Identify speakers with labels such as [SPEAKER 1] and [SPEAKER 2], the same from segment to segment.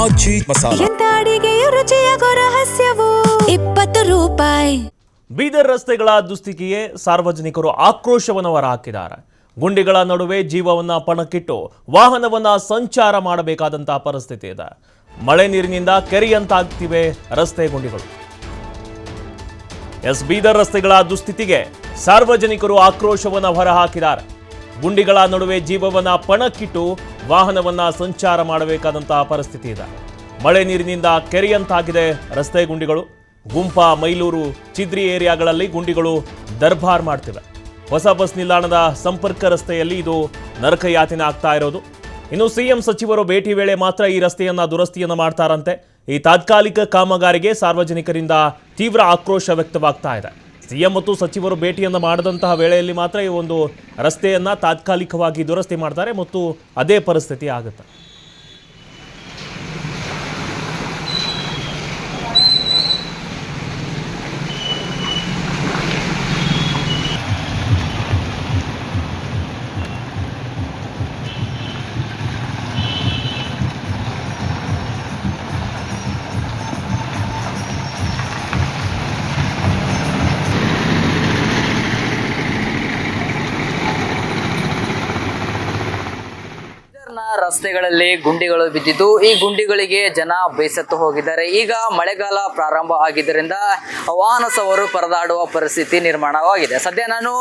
[SPEAKER 1] ಮಜ್ಜಿ ಮಸಾಲ.
[SPEAKER 2] ಎಂತ ಅಡಿಗೆಯ ರುಚಿಯಾಗೋ ರಹಸ್ಯವು 20 ರೂಪಾಯಿ.
[SPEAKER 3] ಬೀದರ್ ರಸ್ತೆಗಳ ದುಸ್ಥಿತಿಗೆ ಸಾರ್ವಜನಿಕರು ಆಕ್ರೋಶವನ್ನು ಹೊರಹಾಕಿದ್ದಾರೆ. ಗುಂಡಿಗಳ ನಡುವೆ ಜೀವವನ್ನ ಪಣಕ್ಕಿಟ್ಟು ವಾಹನವನ್ನ ಸಂಚಾರ ಮಾಡಬೇಕಾದಂತಹ ಪರಿಸ್ಥಿತಿ ಇದೆ. ಮಳೆ ನೀರಿನಿಂದ ಕೆರೆಯಂತಾಗ್ತಿವೆ ರಸ್ತೆ ಗುಂಡಿಗಳು. ಬೀದರ್ ರಸ್ತೆಗಳ ದುಸ್ಥಿತಿಗೆ ಸಾರ್ವಜನಿಕರು ಆಕ್ರೋಶವನ್ನು ಹೊರಹಾಕಿದ್ದಾರೆ. ಗುಂಡಿಗಳ ನಡುವೆ ಜೀವವನ್ನ ಪಣಕ್ಕಿಟ್ಟು ವಾಹನವನ್ನ ಸಂಚಾರ ಮಾಡಬೇಕಾದಂತಹ ಪರಿಸ್ಥಿತಿ ಇದೆ. ಮಳೆ ನೀರಿನಿಂದ ಕೆರೆಯಂತಾಗಿದೆ ರಸ್ತೆ ಗುಂಡಿಗಳು. ಗುಂಪಾ, ಮೈಲೂರು, ಚಿದ್ರಿ ಏರಿಯಾಗಳಲ್ಲಿ ಗುಂಡಿಗಳು ದರ್ಬಾರ್ ಮಾಡ್ತಿವೆ. ಹೊಸ ಬಸ್ ನಿಲ್ದಾಣದ ಸಂಪರ್ಕ ರಸ್ತೆಯಲ್ಲಿ ಇದು ನರಕಯಾತನೆ ಆಗ್ತಾ ಇರೋದು. ಇನ್ನು ಸಿಎಂ ಸಚಿವರು ಭೇಟಿ ವೇಳೆ ಮಾತ್ರ ಈ ರಸ್ತೆಯನ್ನ ದುರಸ್ತಿಯನ್ನ ಮಾಡ್ತಾರಂತೆ. ಈ ತಾತ್ಕಾಲಿಕ ಕಾಮಗಾರಿಗೆ ಸಾರ್ವಜನಿಕರಿಂದ ತೀವ್ರ ಆಕ್ರೋಶ ವ್ಯಕ್ತವಾಗ್ತಾ ಇದೆ. ಸಿಎಂ ಮತ್ತು ಸಚಿವರು ಭೇಟಿಯನ್ನು ಮಾಡದಂತಹ ವೇಳೆಯಲ್ಲಿ ಮಾತ್ರ ಈ ಒಂದು ರಸ್ತೆಯನ್ನ ತಾತ್ಕಾಲಿಕವಾಗಿ ದುರಸ್ತಿ ಮಾಡ್ತಾರೆ ಮತ್ತು ಅದೇ ಪರಿಸ್ಥಿತಿ ಆಗುತ್ತೆ.
[SPEAKER 4] ರಸ್ತೆಗಳಲ್ಲಿ ಗುಂಡಿಗಳು ಬಿದ್ದಿದ್ದು ಈ ಗುಂಡಿಗಳಿಗೆ ಜನ ಬೇಸತ್ತು ಹೋಗಿದ್ದಾರೆ. ಈಗ ಮಳೆಗಾಲ ಪ್ರಾರಂಭ ಆಗಿದ್ದರಿಂದ ವಾಹನ ಸವಾರರು ಪರದಾಡುವ ಪರಿಸ್ಥಿತಿ ನಿರ್ಮಾಣವಾಗಿದೆ. ಸದ್ಯ ನಾನು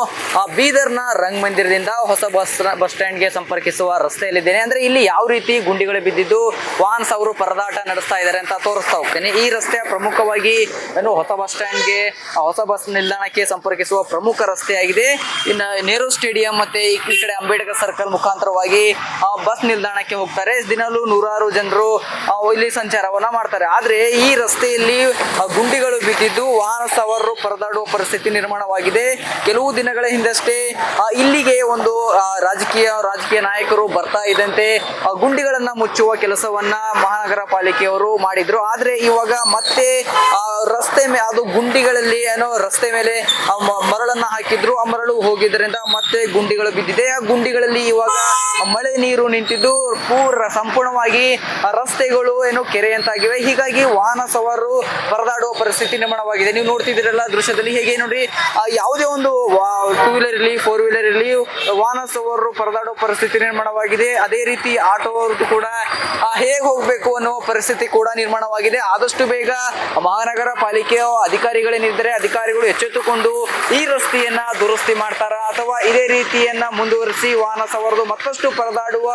[SPEAKER 4] ಬೀದರ್ನ ರಂಗ್ ಮಂದಿರದಿಂದ ಹೊಸ ಬಸ್ ಸ್ಟ್ಯಾಂಡ್ಗೆ ಸಂಪರ್ಕಿಸುವ ರಸ್ತೆಯಲ್ಲಿದ್ದೇನೆ. ಅಂದ್ರೆ ಇಲ್ಲಿ ಯಾವ ರೀತಿ ಗುಂಡಿಗಳು ಬಿದ್ದಿದ್ದು ವಾಹನ ಸವಾರರು ಪರದಾಟ ನಡೆಸ್ತಾ ಇದ್ದಾರೆ ಅಂತ ತೋರಿಸ್ತಾ ಹೋಗ್ತೇನೆ. ಈ ರಸ್ತೆ ಪ್ರಮುಖವಾಗಿ ಏನು ಹೊಸ ಬಸ್ ಸ್ಟ್ಯಾಂಡ್ಗೆ ಹೊಸ ಬಸ್ ನಿಲ್ದಾಣಕ್ಕೆ ಸಂಪರ್ಕಿಸುವ ಪ್ರಮುಖ ರಸ್ತೆಯಾಗಿದೆ. ಇನ್ನು ನೆಹರು ಸ್ಟೇಡಿಯಂ ಮತ್ತೆ ಈ ಕಡೆ ಅಂಬೇಡ್ಕರ್ ಸರ್ಕಲ್ ಮುಖಾಂತರವಾಗಿ ಬಸ್ ನಿಲ್ದಾಣಕ್ಕೆ ಹೋಗ್ತಾರೆ. ದಿನಲೂ ನೂರಾರು ಜನರು ಇಲ್ಲಿ ಸಂಚಾರವನ್ನ ಮಾಡ್ತಾರೆ. ಆದ್ರೆ ಈ ರಸ್ತೆಯಲ್ಲಿ ಗುಂಡಿಗಳು ಬಿದ್ದಿದ್ದು ವಾಹನ ಸವಾರರು ಪರದಾಡುವ ಪರಿಸ್ಥಿತಿ ನಿರ್ಮಾಣವಾಗಿದೆ. ಕೆಲವು ದಿನಗಳ ಹಿಂದಷ್ಟೇ ಇಲ್ಲಿಗೆ ಒಂದು ರಾಜಕೀಯ ನಾಯಕರು ಬರ್ತಾ ಇದ್ದಂತೆ ಗುಂಡಿಗಳನ್ನ ಮುಚ್ಚುವ ಕೆಲಸವನ್ನ ಮಹಾನಗರ ಪಾಲಿಕೆಯವರು ಮಾಡಿದ್ರು. ಆದ್ರೆ ಇವಾಗ ಮತ್ತೆ ರಸ್ತೆ ಅದು ಗುಂಡಿಗಳಲ್ಲಿ ಏನೋ ರಸ್ತೆ ಮೇಲೆ ಮರಳನ್ನ ಹಾಕಿದ್ರು. ಆ ಮರಳು ಹೋಗಿದ್ದರಿಂದ ಮತ್ತೆ ಗುಂಡಿಗಳು ಬಿದ್ದಿದೆ. ಆ ಗುಂಡಿಗಳಲ್ಲಿ ಇವಾಗ ಮಳೆ ನೀರು ನಿಂತಿದ್ದು ಸಂಪೂರ್ಣವಾಗಿ ರಸ್ತೆಗಳು ಏನು ಕೆರೆಯಂತಾಗಿವೆ. ಹೀಗಾಗಿ ವಾಹನ ಸವಾರರು ಪರದಾಡುವ ಪರಿಸ್ಥಿತಿ ನಿರ್ಮಾಣವಾಗಿದೆ. ನೀವು ನೋಡ್ತಿದ್ದೀರಲ್ಲ ದೃಶ್ಯದಲ್ಲಿ ಹೇಗೆ ನೋಡಿ ಯಾವುದೇ ಒಂದು 2 ವೀಲರ್ ಇರಲಿ 4 ವೀಲರ್ ಇರಲಿ ವಾಹನ ಸವಾರರು ಪರದಾಡುವ ಪರಿಸ್ಥಿತಿ ನಿರ್ಮಾಣವಾಗಿದೆ. ಅದೇ ರೀತಿ ಆಟೋ ಕೂಡ ಹೇಗೆ ಹೋಗ್ಬೇಕು ಅನ್ನೋ ಪರಿಸ್ಥಿತಿ ಕೂಡ ನಿರ್ಮಾಣವಾಗಿದೆ. ಆದಷ್ಟು ಬೇಗ ಮಹಾನಗರ ಪಾಲಿಕೆಯ ಅಧಿಕಾರಿಗಳೇನಿದ್ದಾರೆ ಅಧಿಕಾರಿಗಳು ಎಚ್ಚೆತ್ತುಕೊಂಡು ಈ ರಸ್ತೆಯನ್ನ ದುರಸ್ತಿ ಮಾಡ್ತಾರ ಅಥವಾ ಇದೇ ರೀತಿಯನ್ನ ಮುಂದುವರಿಸಿ ವಾಹನ ಸವಾರರು ಮತ್ತಷ್ಟು ಪರದಾಡುವ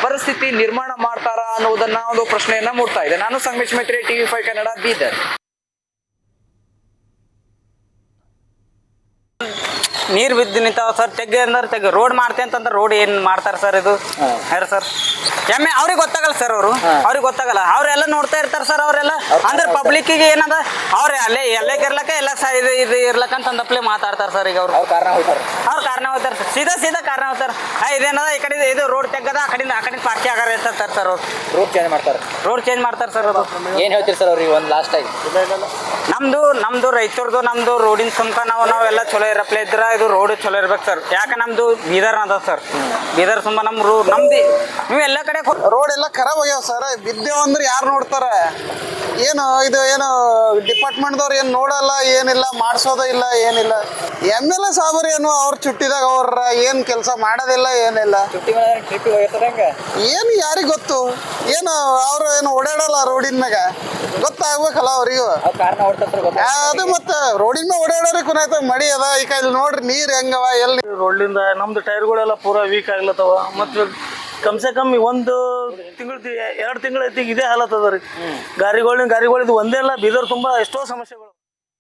[SPEAKER 4] ಪರಿಸ್ಥಿತಿ ನಿರ್ಮಾಣ ಮಾಡ್ತಾರ ಅನ್ನೋದನ್ನ ಒಂದು ಪ್ರಶ್ನೆಯನ್ನ ಮೂಡ್ತಾ ಇದೆ. ನಾನು ಸಂಗಮೇಶ್ ಮೈತ್ರಿ, TV5 ಕನ್ನಡ, ಬೀದರ್.
[SPEAKER 5] ನೀರು ಬಿದ್ದು ನಿಂತಾವ ಸರ್. ತೆಗ್ಗೆ ಅಂದ್ರೆ ತೆಗೆ ರೋಡ್ ಮಾಡ್ತೆ ಅಂತಂದ್ರೆ ರೋಡ್ ಏನ್ ಮಾಡ್ತಾರೆ ಸರ್ ಇದು ಹೇಳಿ ಸರ್. ಎಮ್ಮೆ ಅವ್ರಿಗೆ ಗೊತ್ತಾಗಲ್ಲ ಸರ್. ಅವ್ರಿಗೆ ಗೊತ್ತಾಗಲ್ಲ. ಅವ್ರೆಲ್ಲ ನೋಡ್ತಾ ಇರ್ತಾರೆ ಸರ್. ಅವರೆಲ್ಲ ಅಂದ್ರೆ ಪಬ್ಲಿಕ್ಕಿಗೆ ಏನದ ಅವ್ರೆ ಎಲ್ಲೇ ಇರ್ಲಕ್ಕ ಎಲ್ಲ ಇದು ಇರ್ಲಕ್ಕ ಅಂತಂದಪ್ಲೆ ಮಾತಾಡ್ತಾರೆ ಸರ್. ಈಗ ಅವ್ರು ಕಾರಣ ಹೋಗ್ತಾರೆ ಸರ್. ಸೀದಾ ಕಾರಣ ಹೋಗ್ತಾರೆ. ಇದೇನದ ಈ ಕಡೆ ಇದು ರೋಡ್ ತೆಗ್ಗದ ಆ ಕಡೆ ಪಾರ್ಕಿ ಆಗಾರ ಇರ್ತಾರೆ ಸರ್. ಅವ್ರು ರೋಡ್ ಚೇಂಜ್ ಮಾಡ್ತಾರೆ ಸರ್. ಅದು
[SPEAKER 4] ಏನ್ ಹೇಳ್ತೀರಿ ಸರ್ ಅವ್ರಿಗೆ ಒಂದು ಲಾಸ್ಟ್ ಆಗಿ?
[SPEAKER 5] ನಮ್ದು ರೈತರದು ನಮ್ದು ರೋಡಿನ ಸುಮ್ಕ ನಾವೆಲ್ಲ ಚಲೋ ಇರಪ್ಲೆ ಇದ್ರ ಇದು ರೋಡ್ ಚಲೋ ಇರ್ಬೇಕು ಸರ್. ಯಾಕೆ ನಮ್ದು ಬೀದರ್ ಅದ ಸರ್. ಬೀದರ್ ಸುಮ್ಮ ನಮ್ದು ನೀವು ಎಲ್ಲ ಕಡೆ
[SPEAKER 6] ರೋಡ್ ಎಲ್ಲ ಖರಾಬ್ ಆಗ್ಯಾವ ಸರ್. ಬಿದ್ದೇವ್ ಅಂದ್ರೆ ಯಾರು ನೋಡ್ತಾರ? ಏನು ಡಿಪಾರ್ಟ್ಮೆಂಟ್ದವ್ರು ಏನು ನೋಡಲ್ಲ, ಏನಿಲ್ಲ, ಮಾಡಿಸೋದ ಇಲ್ಲ, ಏನಿಲ್ಲ. MLA ಸಾಬರ್ ಏನು ಅವ್ರ ಚುಟ್ಟಿದಾಗ ಅವ್ರ ಏನ್ ಕೆಲಸ ಮಾಡೋದಿಲ್ಲ, ಏನಿಲ್ಲ. ಏನು ಯಾರಿಗ ಗೊತ್ತು? ಏನು ಅವ್ರು ಏನು ಓಡಾಡಲ್ಲ ರೋಡಿನ ಮ್ಯಾಗ, ಗೊತ್ತಾಗ್ಬೇಕಲ್ಲ ಅವ್ರಿಗೂ. ಅದು ಮತ್ತೆ ರೋಡಿನ ಮ್ಯಾಗ ಓಡಾಡೋರಿ ಕುನಾಯ್ತ ಮಡಿ ಅದ. ಈಗ ಇಲ್ಲಿ ನೋಡ್ರಿ ನೀರ್ ಹೆಂಗವ ಎಲ್ಲಿ
[SPEAKER 7] ರೋಡ್ಲಿಂದ ನಮ್ದು ಟೈರ್ಗಳೆಲ್ಲ ಪೂರಾ ವೀಕ್ ಆಗ್ಲತ್ತವ. ಮತ್ತೆ ಕಮ್ಸೆ ಕಮ್ಮಿ 1 ತಿಂಗಳು 2 ತಿಂಗಳು ಐತಿ ಇದೇ ಹಾಲತ್ತದ ರೀ. ಗಾರಿಗಳಿದ್ದು ಒಂದೇ ಅಲ್ಲ, ಬೀದರ್ ತುಂಬಾ ಎಷ್ಟೋ ಸಮಸ್ಯೆಗಳು.